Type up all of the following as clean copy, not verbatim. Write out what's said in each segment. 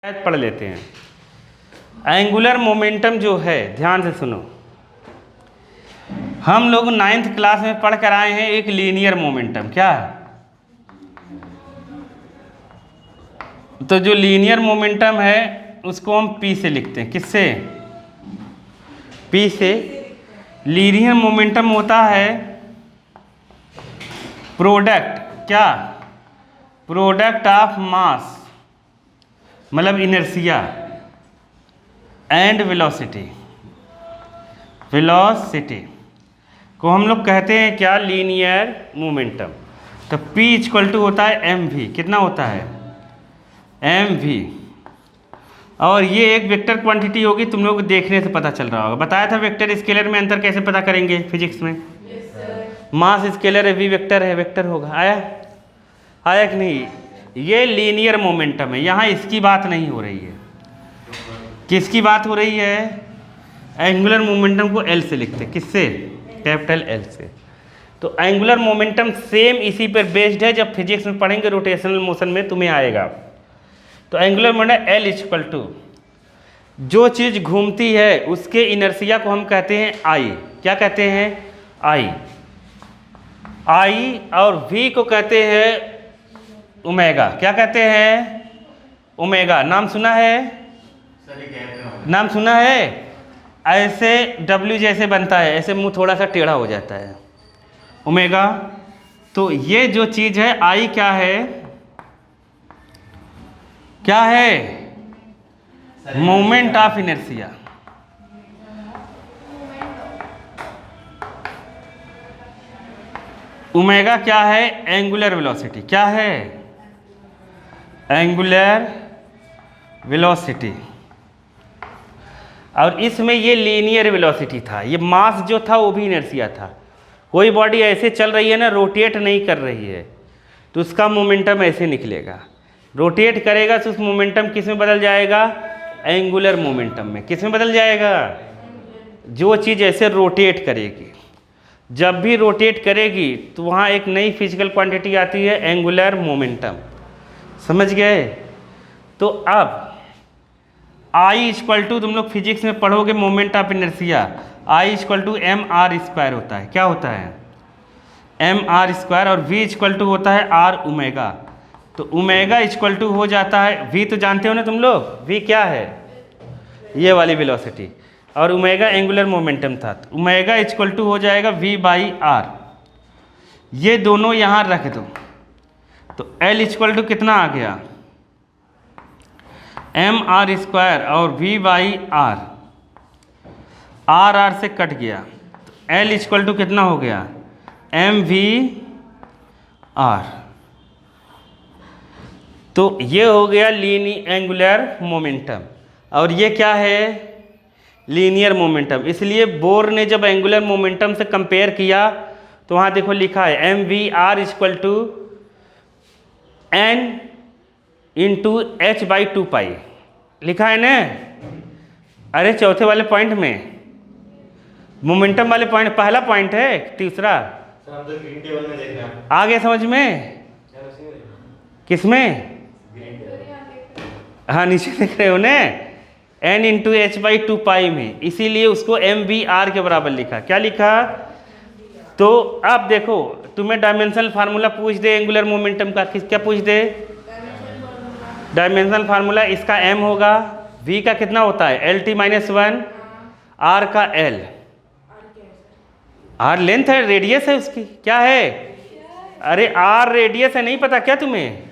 पढ़ लेते हैं। एंगुलर मोमेंटम जो है, ध्यान से सुनो, हम लोग 9th क्लास में पढ़ कर आए हैं एक लीनियर मोमेंटम। क्या है? तो जो लीनियर मोमेंटम है उसको हम पी से लिखते हैं। किससे? पी से। लीनियर मोमेंटम होता है प्रोडक्ट, क्या? प्रोडक्ट ऑफ मास, मतलब इनर्शिया एंड वेलोसिटी। वेलोसिटी को हम लोग कहते हैं क्या? Linear momentum. तो P इक्वल टू होता है एम वी। कितना होता है? M V. और ये एक वेक्टर क्वांटिटी होगी, तुम लोग देखने से पता चल रहा होगा। बताया था वेक्टर स्केलर में अंतर कैसे पता करेंगे फिजिक्स में? मास स्केलर है, वी वेक्टर है, वेक्टर होगा। आया कि नहीं? ये लीनियर मोमेंटम है। यहाँ इसकी बात नहीं हो रही है। किसकी बात हो रही है? एंगुलर मोमेंटम को एल से लिखते हैं। किससे? कैपिटल एल से। तो एंगुलर मोमेंटम सेम इसी पर बेस्ड है। जब फिजिक्स में पढ़ेंगे रोटेशनल मोशन में तुम्हें आएगा। तो angular momentum L equal to जो चीज़ घूमती है उसके इनर्शिया को हम कहते हैं आई। क्या कहते हैं? आई। आई। और वी को कहते हैं ओमेगा। क्या कहते हैं? ओमेगा। नाम सुना है? नाम सुना है? ऐसे W जैसे बनता है, ऐसे मुंह थोड़ा सा टेढ़ा हो जाता है, ओमेगा। तो ये जो चीज़ है आई क्या है? क्या है? Moment of inertia. ओमेगा क्या है? Angular velocity. क्या है? Angular velocity. और इसमें ये लीनियर वेलोसिटी था। ये मास जो था वो भी इनर्शिया था। कोई बॉडी ऐसे चल रही है ना, रोटेट नहीं कर रही है, तो उसका मोमेंटम ऐसे निकलेगा। रोटेट करेगा तो उस मोमेंटम किस में बदल जाएगा? एंगुलर मोमेंटम में। किस में बदल जाएगा? जो चीज़ ऐसे रोटेट करेगी, जब भी रोटेट करेगी तो वहाँ एक नई फिजिकल क्वांटिटी आती है, एंगुलर मोमेंटम। समझ गए? तो अब आई इक्वल टू, तुम लोग फिजिक्स में पढ़ोगे moment of inertia, I equal to M R square होता है। क्या होता है? M R square. और वी इक्वल टू होता है आर ओमेगा। तो ओमेगा इक्वल टू हो जाता है, वी तो जानते हो ना तुम लोग, वी क्या है? ये वाली वेलोसिटी। और ओमेगा एंगुलर मोमेंटम था, तो ओमेगा इक्वल टू हो जाएगा वी बाई आर। ये दोनों यहाँ रख दो, तो एल इक्वल टू कितना आ गया? एम आर स्क्वायर और वी बाई आर। आर से कट गया, तो एल इक्वल टू कितना हो गया? M V R. तो ये हो गया एंगुलर मोमेंटम। और ये क्या है? Linear momentum. इसलिए बोर ने जब एंगुलर मोमेंटम से कंपेयर किया तो वहाँ देखो लिखा है M V R equal to N into H by 2 pi. लिखा है ना? अरे चौथे वाले पॉइंट में, मोमेंटम वाले पॉइंट, पहला पॉइंट है, तीसरा। टेबल में देख रहे हैं। आ गया समझ में? किसमें? हाँ, नीचे देख रहे हो ना, एन इंटू एच बाई 2 पाई में। इसीलिए उसको एम वी आर के बराबर लिखा। क्या लिखा? तो अब देखो, तुम्हें डायमेंशनल फार्मूला पूछ दे एंगुलर मोमेंटम का, क्या पूछ दे? Dimensional formula. इसका m होगा, v का कितना होता है? एल टी माइनस 1, r का l। r लेंथ है, रेडियस है उसकी। क्या है? अरे r रेडियस है, नहीं पता क्या तुम्हें?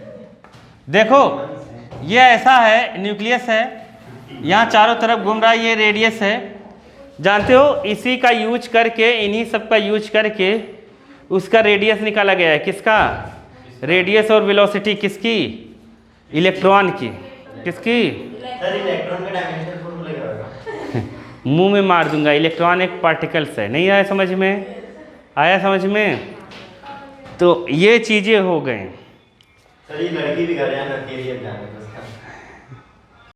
देखो ये ऐसा है, न्यूक्लियस है, यहाँ चारों तरफ घूम रहा है, ये रेडियस है। जानते हो, इसी का यूज करके, इन्हीं सब का यूज करके उसका रेडियस निकाला गया है। किसका? रेडियस और वेलोसिटी किसकी? इलेक्ट्रॉन की। किसकी? इलेक्ट्रॉन का डायमेंशन फॉर्मूला क्या होगा? मुंह में मार दूंगा। इलेक्ट्रॉन एक पार्टिकल्स है। नहीं आया समझ में? आया समझ में? तो ये चीजें हो गई। सर ये लड़की भी घर जाना,